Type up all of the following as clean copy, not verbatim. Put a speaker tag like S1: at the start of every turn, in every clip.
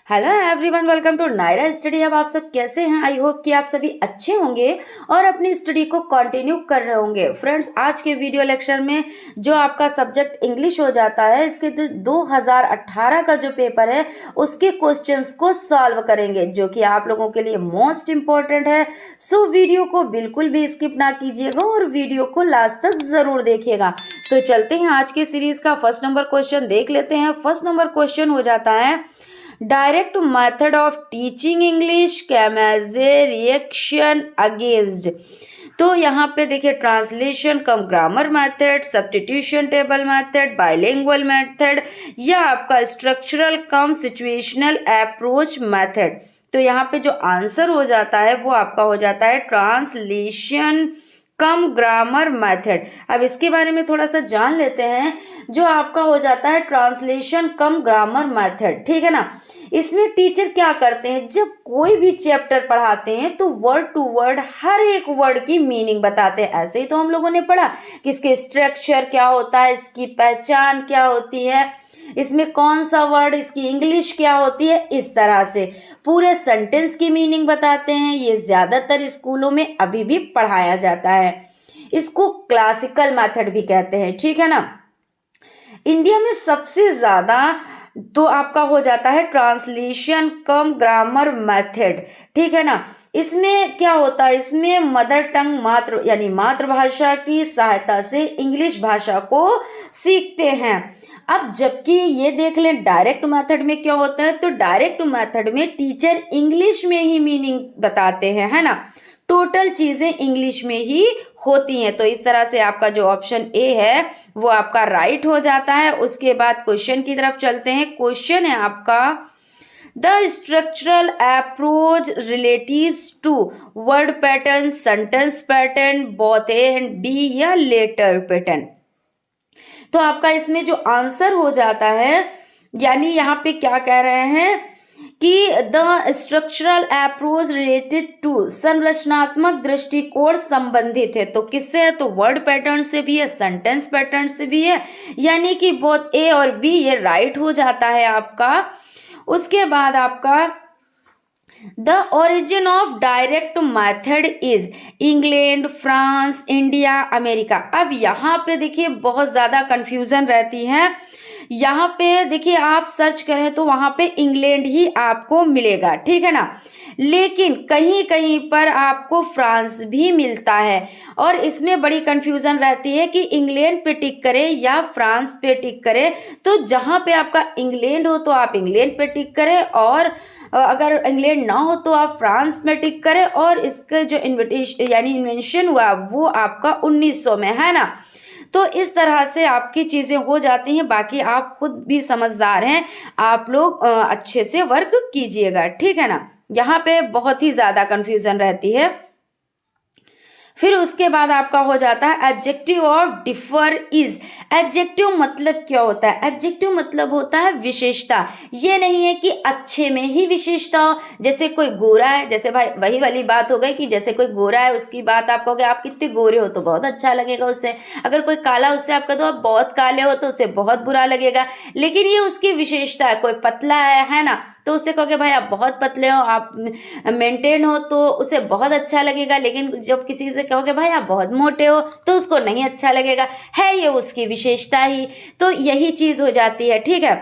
S1: Hello everyone, welcome to Nayra study. अब आप सब कैसे हैं? आई होप कि आप सभी अच्छे होंगे और अपनी स्टडी को कंटिन्यू कर रहे होंगे। फ्रेंड्स, आज के वीडियो लेक्चर में जो आपका सब्जेक्ट इंग्लिश हो जाता है, इसके 2018 का जो पेपर है उसके क्वेश्चंस को सॉल्व करेंगे, जो कि आप लोगों के लिए मोस्ट इम्पॉर्टेंट है। सो वीडियो को बिल्कुल भी स्किप ना कीजिएगा और वीडियो को लास्ट तक जरूर देखिएगा। तो चलते हैं आज के सीरीज का फर्स्ट नंबर क्वेश्चन देख लेते हैं। फर्स्ट नंबर क्वेश्चन हो जाता है, direct method of teaching English came as a reaction against. तो यहाँ पे देखिए, translation cum grammar method, substitution table method, bilingual method, या आपका structural cum situational approach method. तो यहाँ पे जो आंसर हो जाता है वो आपका हो जाता है ट्रांसलेशन कम ग्रामर मेथड। अब इसके बारे में थोड़ा सा जान लेते हैं। जो आपका हो जाता है ट्रांसलेशन कम ग्रामर मेथड, ठीक है ना। इसमें टीचर क्या करते हैं, जब कोई भी चैप्टर पढ़ाते हैं तो वर्ड टू वर्ड हर एक वर्ड की मीनिंग बताते हैं। ऐसे ही तो हम लोगों ने पढ़ा कि इसके स्ट्रक्चर क्या होता है, इसकी पहचान क्या होती है, इसमें कौन सा वर्ड, इसकी इंग्लिश क्या होती है। इस तरह से पूरे सेंटेंस की मीनिंग बताते हैं। ये ज्यादातर स्कूलों में अभी भी पढ़ाया जाता है। इसको क्लासिकल मेथड भी कहते हैं, ठीक है ना। इंडिया में सबसे ज्यादा तो आपका हो जाता है ट्रांसलेशन कम ग्रामर मेथड, ठीक है ना। इसमें क्या होता है, इसमें मदर टंग यानी मातृभाषा की सहायता से इंग्लिश भाषा को सीखते हैं। अब जबकि ये देख लें डायरेक्ट मेथड में क्या होता है, तो डायरेक्ट मेथड में टीचर इंग्लिश में ही मीनिंग बताते हैं, है ना। टोटल चीजें इंग्लिश में ही होती हैं। तो इस तरह से आपका जो ऑप्शन ए है वो आपका राइट हो जाता है। उसके बाद क्वेश्चन की तरफ चलते हैं। क्वेश्चन है आपका, the structural approach relatives to word pattern, sentence pattern, both A and B या लेटर पैटर्न। तो आपका इसमें जो आंसर हो जाता है, यानी यहाँ पे क्या कह रहे हैं कि the structural approach related to, संरचनात्मक दृष्टिकोण संबंधित है। तो किससे है, तो वर्ड पैटर्न से भी है, सेंटेंस पैटर्न से भी है, यानी कि बोथ ए और बी ये राइट हो जाता है आपका। उसके बाद आपका the origin of direct method is England, France, India, America. अब यहाँ पे देखिए बहुत ज़्यादा कंफ्यूजन रहती है। यहाँ पे देखिए आप सर्च करें तो वहाँ पे इंग्लैंड ही आपको मिलेगा, ठीक है ना। लेकिन कहीं कहीं पर आपको फ्रांस भी मिलता है और इसमें बड़ी कंफ्यूजन रहती है कि इंग्लैंड पे टिक करें या फ्रांस पे टिक करें। तो जहाँ पे आपका इंग्लैंड हो तो आप इंग्लैंड पे टिक करें, और अगर इंग्लैंड ना हो तो आप फ्रांस में टिक करें। और इसका जो इन्वेंशन हुआ वो आपका 1900 में, है ना। तो इस तरह से आपकी चीजें हो जाती हैं। बाकी आप खुद भी समझदार हैं, आप लोग अच्छे से वर्क कीजिएगा, ठीक है ना। यहाँ पे बहुत ही ज्यादा कंफ्यूजन रहती है। फिर उसके बाद आपका हो जाता है adjective of differ is. Adjective मतलब क्या होता है, एडजेक्टिव मतलब होता है विशेषता। ये नहीं है कि अच्छे में ही विशेषता हो। जैसे कोई गोरा है, जैसे भाई वही वाली बात हो गई कि जैसे कोई गोरा है उसकी बात आप कहोगे आप कितने गोरे हो तो बहुत अच्छा लगेगा उससे। अगर कोई काला उससे आप कह दो आप बहुत काले हो तो उससे बहुत बुरा लगेगा। लेकिन ये उसकी विशेषता है। कोई पतला है ना, तो उससे कहोगे भाई आप बहुत पतले हो, आप मेंटेन हो, तो उसे बहुत अच्छा लगेगा। लेकिन जब किसी से कहोगे भाई आप बहुत मोटे हो तो उसको नहीं अच्छा लगेगा। है ये उसकी विशेषता ही। तो यही चीज हो जाती है, ठीक है।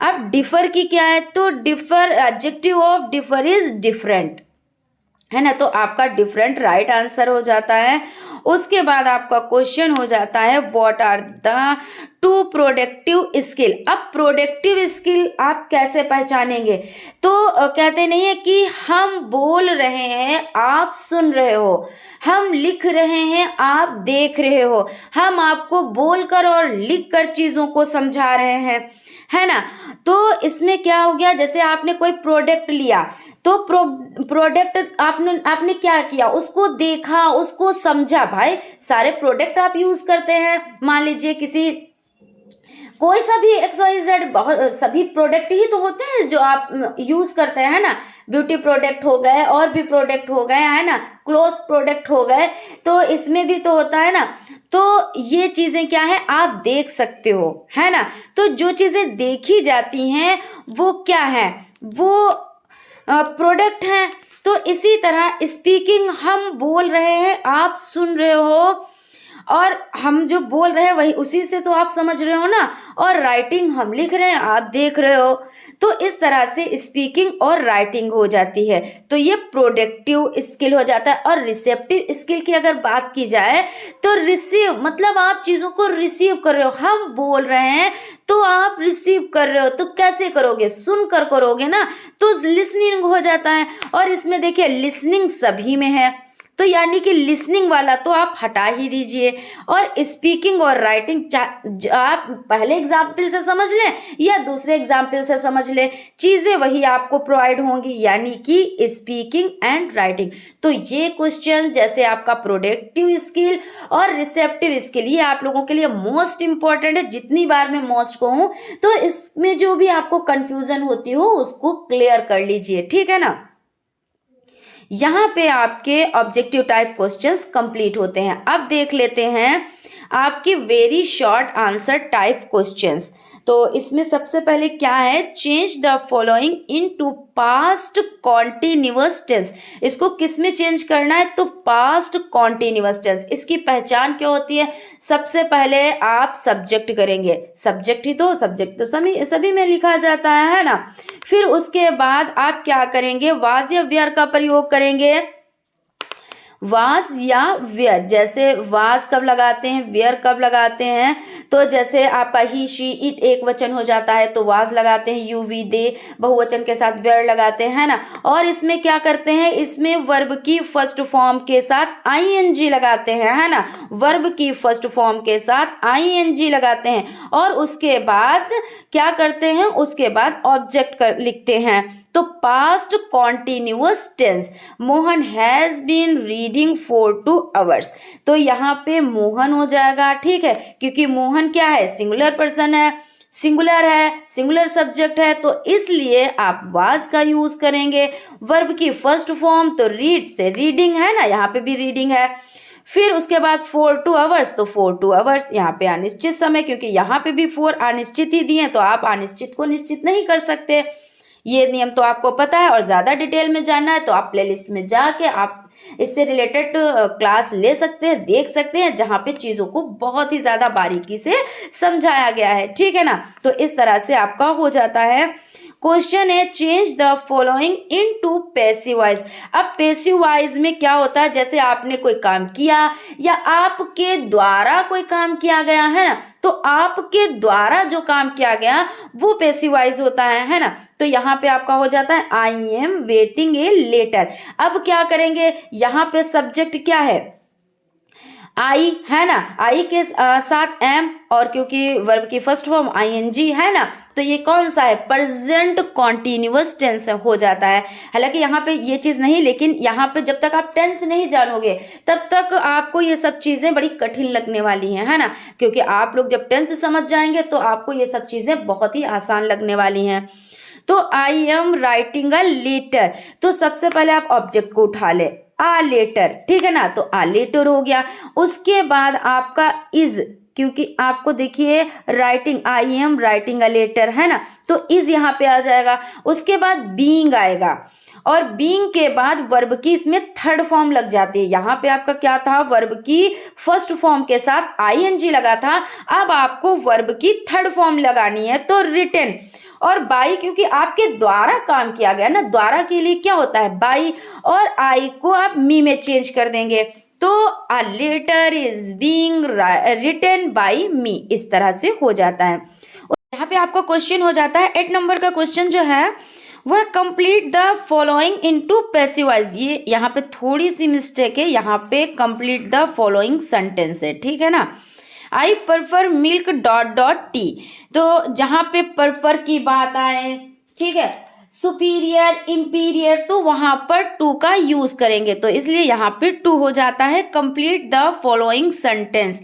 S1: अब डिफर की क्या है, तो differ, adjective of differ is different, है ना। तो आपका डिफरेंट राइट आंसर हो जाता है। उसके बाद आपका क्वेश्चन हो जाता है, what are the two productive skill. अब प्रोडक्टिव स्किल आप कैसे पहचानेंगे, तो कहते नहीं है कि हम बोल रहे हैं आप सुन रहे हो, हम लिख रहे हैं आप देख रहे हो, हम आपको बोलकर और लिखकर चीजों को समझा रहे हैं, है ना। तो इसमें क्या हो गया, जैसे आपने कोई प्रोडक्ट लिया तो प्रोडक्ट आपने क्या किया, उसको देखा, उसको समझा। भाई सारे प्रोडक्ट आप यूज करते हैं, मान लीजिए किसी कोई सा भी XYZ, बहुत सभी प्रोडक्ट ही तो होते हैं जो आप यूज करते हैं, है ना। ब्यूटी प्रोडक्ट हो गए, और भी प्रोडक्ट हो गए, है ना, क्लोथ प्रोडक्ट हो गए। तो इसमें भी तो होता है ना। तो ये चीजें क्या है, आप देख सकते हो, है ना। तो जो चीजें देखी जाती हैं वो क्या है, वो प्रोडक्ट हैं। तो इसी तरह स्पीकिंग हम बोल रहे हैं, आप सुन रहे हो, और हम जो बोल रहे हैं वही उसी से तो आप समझ रहे हो ना, और राइटिंग हम लिख रहे हैं, आप देख रहे हो। तो इस तरह से स्पीकिंग और राइटिंग हो जाती है। तो ये प्रोडक्टिव स्किल हो जाता है। और रिसेप्टिव स्किल की अगर बात की जाए तो रिसीव मतलब आप चीज़ों को रिसीव कर रहे हो। हम बोल रहे हैं तो आप रिसीव कर रहे हो, तो कैसे करोगे? सुनकर करोगे ना, तो लिसनिंग हो जाता है। और इसमें देखिए लिसनिंग सभी में है, तो यानी कि लिसनिंग वाला तो आप हटा ही दीजिए। और स्पीकिंग और राइटिंग आप पहले एग्जाम्पल से समझ लें या दूसरे एग्जाम्पल से समझ लें, चीज़ें वही आपको प्रोवाइड होंगी, यानी कि स्पीकिंग एंड राइटिंग। तो ये क्वेश्चन जैसे आपका प्रोडक्टिव स्किल और रिसेप्टिव स्किल, ये आप लोगों के लिए मोस्ट इंपॉर्टेंट है। जितनी बार मैं मोस्ट कहूँ तो इसमें जो भी आपको कंफ्यूजन होती हो उसको क्लियर कर लीजिए, ठीक है ना। यहाँ पे आपके ऑब्जेक्टिव टाइप क्वेश्चंस कंप्लीट होते हैं। अब देख लेते हैं आपकी very short answer type questions. तो इसमें सबसे पहले क्या है, change the following into past continuous tense. इसको किस में चेंज करना है, तो पास्ट कॉन्टिन्यूअस टेंस। इसकी पहचान क्या होती है, सबसे पहले आप सब्जेक्ट करेंगे, सब्जेक्ट तो सभी में लिखा जाता है ना। फिर उसके बाद आप क्या करेंगे, वाज या वेयर का प्रयोग करेंगे। वाज या वेयर, जैसे वाज कब लगाते हैं, वेयर कब लगाते हैं, तो जैसे आपका ही शी इट एक वचन हो जाता है तो वाज लगाते हैं, यू वी दे बहुवचन के साथ वेयर लगाते हैं ना। और इसमें क्या करते हैं, इसमें वर्ब की फर्स्ट फॉर्म के साथ आईएनजी लगाते हैं, है ना। वर्ब की फर्स्ट फॉर्म के साथ आईएनजी लगाते हैं। और उसके बाद क्या करते हैं, उसके बाद ऑब्जेक्ट लिखते हैं। तो past continuous tense, Mohan has been reading for 2 hours। तो यहाँ पे मोहन हो जाएगा, ठीक है, क्योंकि मोहन क्या है, सिंगुलर पर्सन है, सिंगुलर सब्जेक्ट है, तो इसलिए आप वाज का यूज करेंगे। वर्ब की फर्स्ट फॉर्म तो रीड से रीडिंग है ना, यहाँ पे भी रीडिंग है। फिर उसके बाद फॉर 2 hours, तो फॉर 2 hours यहाँ पे अनिश्चित समय, क्योंकि यहाँ पे भी फॉर अनिश्चित ही दिए, तो आप अनिश्चित को निश्चित नहीं कर सकते। ये नियम तो आपको पता है। और ज़्यादा डिटेल में जानना है तो आप प्लेलिस्ट में जाके आप इससे रिलेटेड क्लास ले सकते हैं, देख सकते हैं, जहाँ पे चीज़ों को बहुत ही ज़्यादा बारीकी से समझाया गया है, ठीक है ना। तो इस तरह से आपका हो जाता है। क्वेश्चन है change the following into passive voice. अब पैसिव वॉइस में क्या होता है, जैसे आपने कोई काम किया या आपके द्वारा कोई काम किया गया है ना, तो आपके द्वारा जो काम किया गया वो पैसिव वॉइस होता है ना। तो यहाँ पे आपका हो जाता है I am waiting a letter. अब क्या करेंगे, यहाँ पे सब्जेक्ट क्या है, आई है ना, आई के साथ एम, और क्योंकि वर्ब की फर्स्ट फॉर्म आईएनजी है ना, तो ये कौन सा है, प्रेजेंट कॉन्टिन्यूअस टेंस हो जाता है। हालांकि यहाँ पे ये चीज़ नहीं, लेकिन यहाँ पे जब तक आप टेंस नहीं जानोगे तब तक आपको ये सब चीज़ें बड़ी कठिन लगने वाली हैं, है ना। क्योंकि आप लोग जब टेंस समझ जाएंगे तो आपको ये सब चीज़ें बहुत ही आसान लगने वाली हैं। तो I am writing a letter, तो सबसे पहले आप ऑब्जेक्ट को उठा ले, आ लेटर, ठीक है ना, तो आ लेटर हो गया। उसके बाद आपका इज, क्योंकि आपको देखिए writing, I am writing a letter है ना, तो इज यहाँ पे आ जाएगा। उसके बाद बीइंग आएगा, और बीइंग के बाद वर्ब की इसमें थर्ड फॉर्म लग जाती है। यहाँ पे आपका क्या था, वर्ब की फर्स्ट फॉर्म के साथ आईएनजी लगा था, अब आपको वर्ब की थर्ड फॉर्म लगानी है, तो रिटन। और बाई, क्योंकि आपके द्वारा काम किया गया ना, द्वारा के लिए क्या होता है बाई, और आई को आप मी में चेंज कर देंगे, तो a letter is being written by me, इस तरह से हो जाता है। यहाँ पे आपका क्वेश्चन हो जाता है 8 नंबर का क्वेश्चन जो है वह complete the following into passive voice. ये यहाँ पे थोड़ी सी मिस्टेक है, यहाँ पे कंप्लीट द फॉलोइंग सेंटेंस है, ठीक है ना। I prefer milk dot dot T, तो जहाँ पे प्रेफर की बात आए, ठीक है, सुपीरियर इंपीरियर, तो वहां पर टू का यूज करेंगे, तो इसलिए यहाँ पे टू हो जाता है। Complete the following sentence,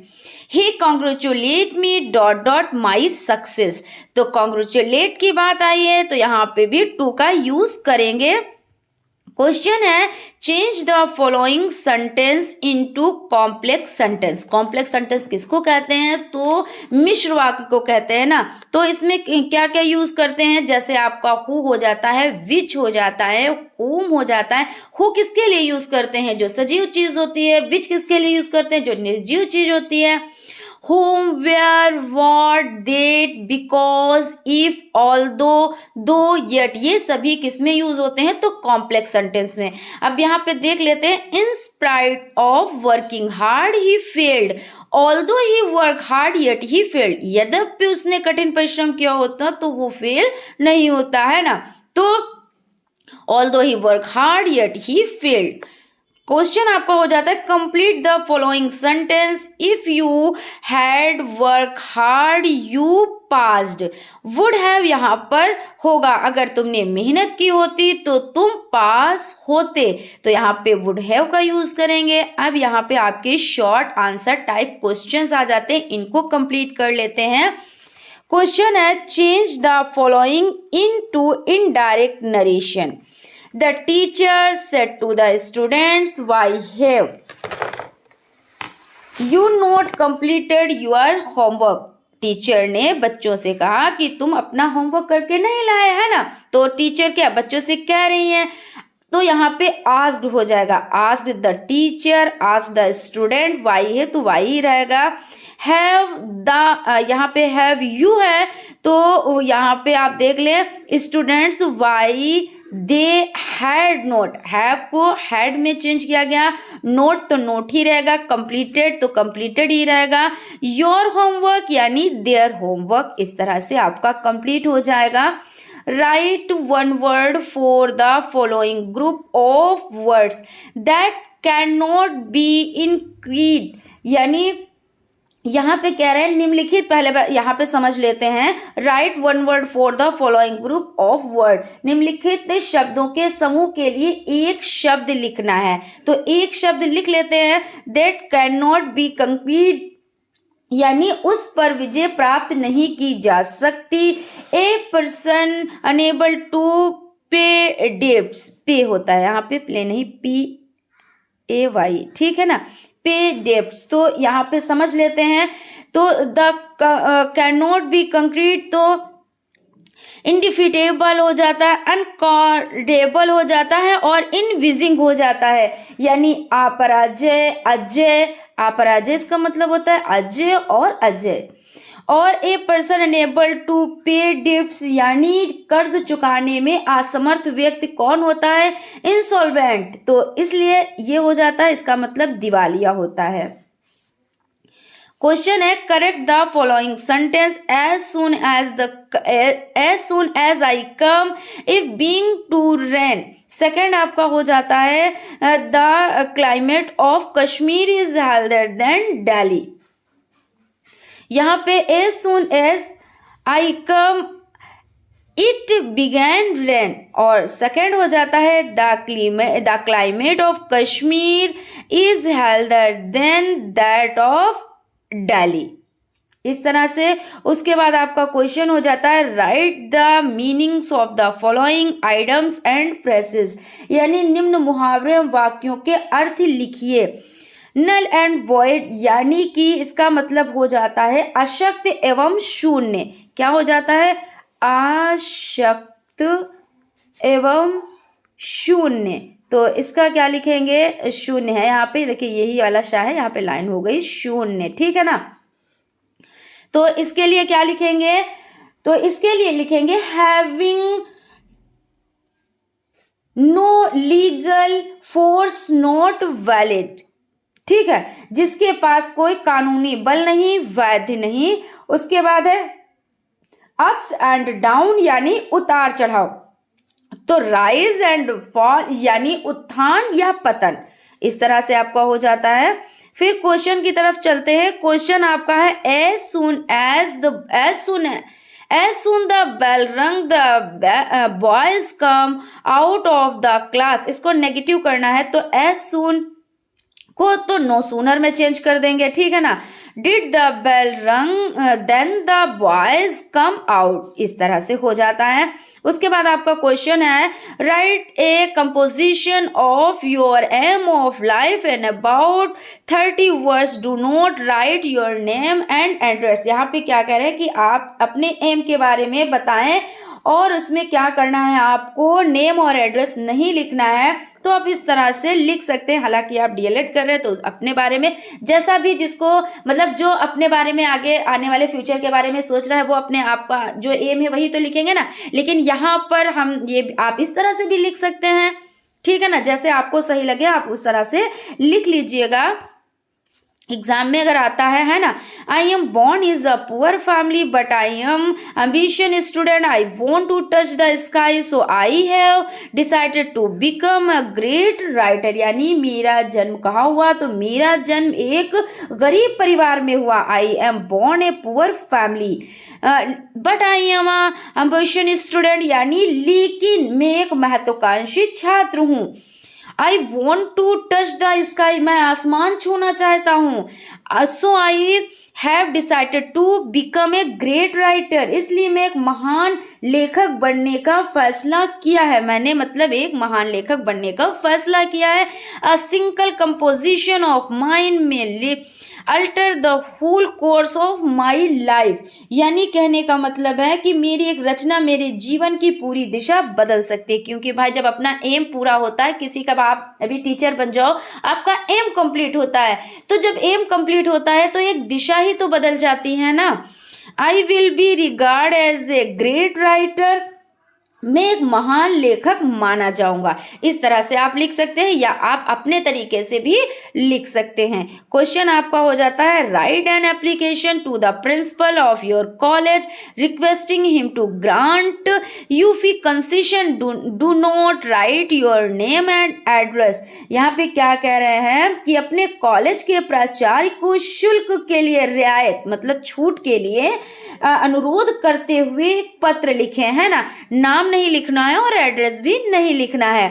S1: he congratulate me dot dot my success, तो कॉन्ग्रेचुलेट की बात आई है तो यहाँ पे भी टू का यूज करेंगे। क्वेश्चन है change the following sentence into complex sentence. Complex sentence किसको कहते हैं? तो मिश्र वाक्य को कहते हैं ना। तो इसमें क्या क्या यूज करते हैं? जैसे आपका हु हो जाता है, विच हो जाता है, whom हो जाता है। हु किसके लिए यूज करते हैं? जो सजीव चीज होती है। विच किसके लिए यूज करते हैं? जो निर्जीव चीज होती है। whom, where, what, date, because, if, although, though, yet, ये सभी किसमें यूज होते हैं? तो कॉम्प्लेक्स सेंटेंस में। अब यहाँ पे देख लेते हैं, in spite of working hard he failed, although he work hard yet he failed. यद्यपि उसने कठिन परिश्रम किया होता तो वो फेल नहीं होता है ना। तो although he work hard yet he failed. Question आपका हो जाता है complete the following sentence. If you had work hard you passed. Would have यहाँ पर होगा, अगर तुमने मेहनत की होती तो तुम पास होते, तो यहाँ पे वुड हैव का यूज करेंगे। अब यहाँ पे आपके शॉर्ट आंसर टाइप क्वेश्चंस आ जाते हैं, इनको कंप्लीट कर लेते हैं। क्वेश्चन है change the following into indirect narration. The teacher said to the students, why have you not completed your homework? Teacher ने बच्चों से कहा कि तुम अपना होमवर्क करके नहीं लाए, है ना। तो टीचर क्या बच्चों से कह रही हैं? तो यहाँ पे आस्क्ड हो जाएगा, asked the teacher, asked the student, why है तो वाई ही रहेगा। हैव द यहाँ पे हैव यू है, तो यहाँ पे आप देख लें students why they had note. Have को हैड में चेंज किया गया, नोट तो नोट ही रहेगा, कंप्लीटेड तो कंप्लीटेड ही रहेगा। योर होमवर्क यानी देयर होमवर्क, इस तरह से आपका कंप्लीट हो जाएगा। Write one word for the following group of words that can not be increased, यानी यहाँ पे कह रहे हैं निम्नलिखित, पहले यहाँ पे समझ लेते हैं। Right one word for the following group of word, निम्नलिखित शब्दों के समूह के लिए एक शब्द लिखना है। तो एक शब्द लिख लेते हैं, that can not B concrete, यानी उस पर विजय प्राप्त नहीं की जा सकती। ए पर्सन अनेबल टू पे डेब्ट्स, पे होता है यहाँ पे, प्ले नहीं, PAY, ठीक है ना, पे डेब्ट्स। तो यहाँ पे समझ लेते हैं। तो the can not B concrete तो इनडिफिटेबल हो जाता है, अनकॉर्डेबल हो जाता है और इनविजिंग हो जाता है, यानी अपराजय, अजय। अपराजय इसका मतलब होता है अजय और अजय। और ए पर्सन अनेबल टू पे डेब्ट्स, यानी कर्ज चुकाने में असमर्थ व्यक्ति कौन होता है? इंसॉल्वेंट। तो इसलिए ये हो जाता है, इसका मतलब दिवालिया होता है। क्वेश्चन है correct the following sentence as soon as I come if being to rain. Second आपका हो जाता है the climate of Kashmir is healthier than Delhi. यहाँ पे as soon as I come it began rain, और सेकेंड हो जाता है the climate of Kashmir is healthier than that of Delhi. इस तरह से उसके बाद आपका क्वेश्चन हो जाता है write the meanings of the following items and phrases, यानी निम्न मुहावरे वाक्यों के अर्थ लिखिए। नल एंड वॉइड, यानी कि इसका मतलब हो जाता है अशक्त एवं शून्य। क्या हो जाता है? अशक्त एवं शून्य। तो इसका क्या लिखेंगे? शून्य है यहाँ पे, देखिए यही वाला शाह है, यहाँ पे लाइन हो गई शून्य, ठीक है ना। तो इसके लिए क्या लिखेंगे? तो इसके लिए लिखेंगे having no legal force not valid, ठीक है, जिसके पास कोई कानूनी बल नहीं, वैध नहीं। उसके बाद है अप्स एंड डाउन, यानी उतार चढ़ाव। तो राइज एंड फॉल, यानी उत्थान या पतन। इस तरह से आपका हो जाता है। फिर क्वेश्चन की तरफ चलते हैं। क्वेश्चन आपका है एज सून द बेल रंग the boys come out of the class. इसको नेगेटिव करना है तो एज सून को तो नो सूनर में चेंज कर देंगे, ठीक है ना। Did the bell rang then the boys come out, इस तरह से हो जाता है। उसके बाद आपका क्वेश्चन है write a composition of your aim of life in about 30 words, do not write your name and address. यहाँ पे क्या कह रहे हैं कि आप अपने एम के बारे में बताएं और उसमें क्या करना है, आपको नेम और एड्रेस नहीं लिखना है। तो आप इस तरह से लिख सकते हैं। हालांकि आप डीएलएड कर रहे हैं तो अपने बारे में जैसा भी जिसको मतलब जो अपने बारे में आगे आने वाले फ्यूचर के बारे में सोच रहा है वो अपने आप का जो एम है वही तो लिखेंगे ना। लेकिन यहाँ पर हम ये आप इस तरह से भी लिख सकते हैं, ठीक है ना, जैसे आपको सही लगे आप उस तरह से लिख लीजिएगा। एग्जाम में अगर आता है ना, I am born is a poor family but I am ambition student, I want to touch the sky so I have decided to become a great writer. यानी मेरा जन्म कहाँ हुआ, तो मेरा जन्म एक गरीब परिवार में हुआ। I am born a poor family but I am ambition student, यानी लेकिन मैं एक महत्वाकांक्षी छात्र हूँ। I want to touch the sky, मैं आसमान छूना चाहता हूँ। So I have decided to become a great writer, इसलिए मैं एक महान लेखक बनने का फैसला किया है। मैंने मतलब एक महान लेखक बनने का फैसला किया है। A single composition of mind may alter the whole course of my life, यानी कहने का मतलब है कि मेरी एक रचना मेरे जीवन की पूरी दिशा बदल सकती है। क्योंकि भाई जब अपना एम पूरा होता है, किसी का आप अभी टीचर बन जाओ, आपका एम कंप्लीट होता है, तो जब एम कंप्लीट होता है तो एक दिशा ही तो बदल जाती है ना। I will be regard as a great writer, मैं एक महान लेखक माना जाऊंगा। इस तरह से आप लिख सकते हैं या आप अपने तरीके से भी लिख सकते हैं। क्वेश्चन आपका हो जाता है write an application to the principal of your college requesting him to grant you fee concession, do not write your name and address. यहाँ पे क्या कह रहे हैं कि अपने कॉलेज के प्राचार्य को शुल्क के लिए रियायत मतलब छूट के लिए अनुरोध करते हुए एक पत्र लिखे, है ना। नाम नहीं लिखना है और एड्रेस भी नहीं लिखना है।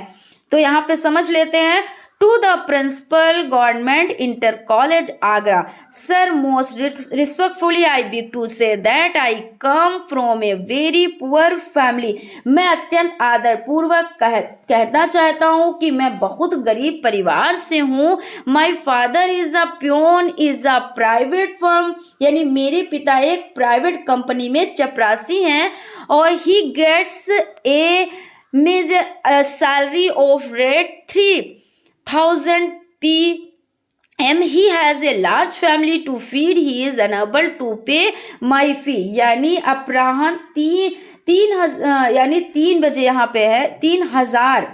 S1: तो यहाँ पे समझ लेते हैं। To the principal government inter college Agra, sir most respectfully I beg to say that I come from a very poor family, मैं अत्यंत आदर पूर्वक कहना चाहता हूँ कि मैं बहुत गरीब परिवार से हूँ। My father is a peon is a private firm, यानी मेरे पिता एक प्राइवेट कंपनी में चपरासी हैं और he gets a major salary of rate 3,000 PM. He has a large family to feed. He is unable to pay my fee. यानी अपराह्न यानी 3 बजे यहाँ पे है 3,000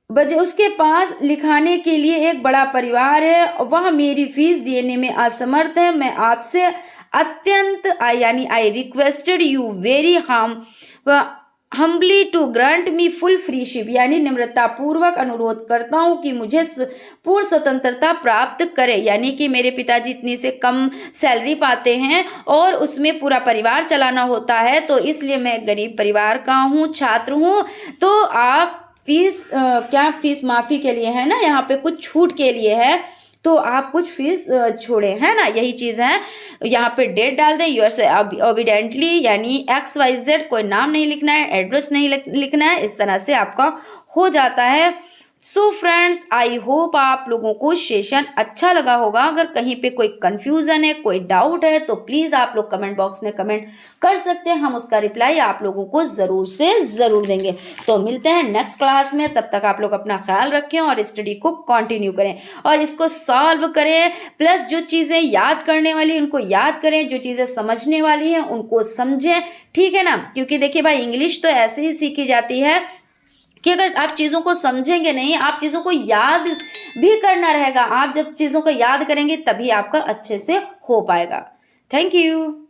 S1: बजे उसके पास लिखाने के लिए एक बड़ा परिवार है, वह मेरी फीस देने में असमर्थ है। मैं आपसे अत्यंत यानी I requested you very humbly to grant me full freeship, यानी निम्रता पूर्वक अनुरोध करता हूँ कि मुझे पूर्ण स्वतंत्रता प्राप्त करे। यानी कि मेरे पिताजी इतनी से कम सैलरी पाते हैं और उसमें पूरा परिवार चलाना होता है, तो इसलिए मैं गरीब परिवार का हूँ, छात्र हूँ। तो आप फीस क्या फीस माफ़ी के लिए है ना, यहाँ पे कुछ छूट के लिए है, तो आप कुछ फीस छोड़े, है ना, यही चीज़ है। यहाँ पे डेट डाल दें, योर्स ओबिडेंटली, यानी XYZ, कोई नाम नहीं लिखना है, एड्रेस नहीं लिखना है। इस तरह से आपका हो जाता है। सो फ्रेंड्स, आई होप आप लोगों को सेशन अच्छा लगा होगा। अगर कहीं पे कोई कंफ्यूजन है, कोई डाउट है, तो प्लीज़ आप लोग कमेंट बॉक्स में कमेंट कर सकते हैं, हम उसका रिप्लाई आप लोगों को ज़रूर से ज़रूर देंगे। तो मिलते हैं नेक्स्ट क्लास में, तब तक आप लोग अपना ख्याल रखें और स्टडी को कंटिन्यू करें और इसको सॉल्व करें। प्लस जो चीज़ें याद करने वाली उनको याद करें, जो चीज़ें समझने वाली हैं उनको समझें, ठीक है ना। क्योंकि देखिए भाई, इंग्लिश तो ऐसे ही सीखी जाती है कि अगर आप चीज़ों को समझेंगे नहीं, आप चीज़ों को याद भी करना रहेगा। आप जब चीज़ों को याद करेंगे तभी आपका अच्छे से हो पाएगा। Thank you.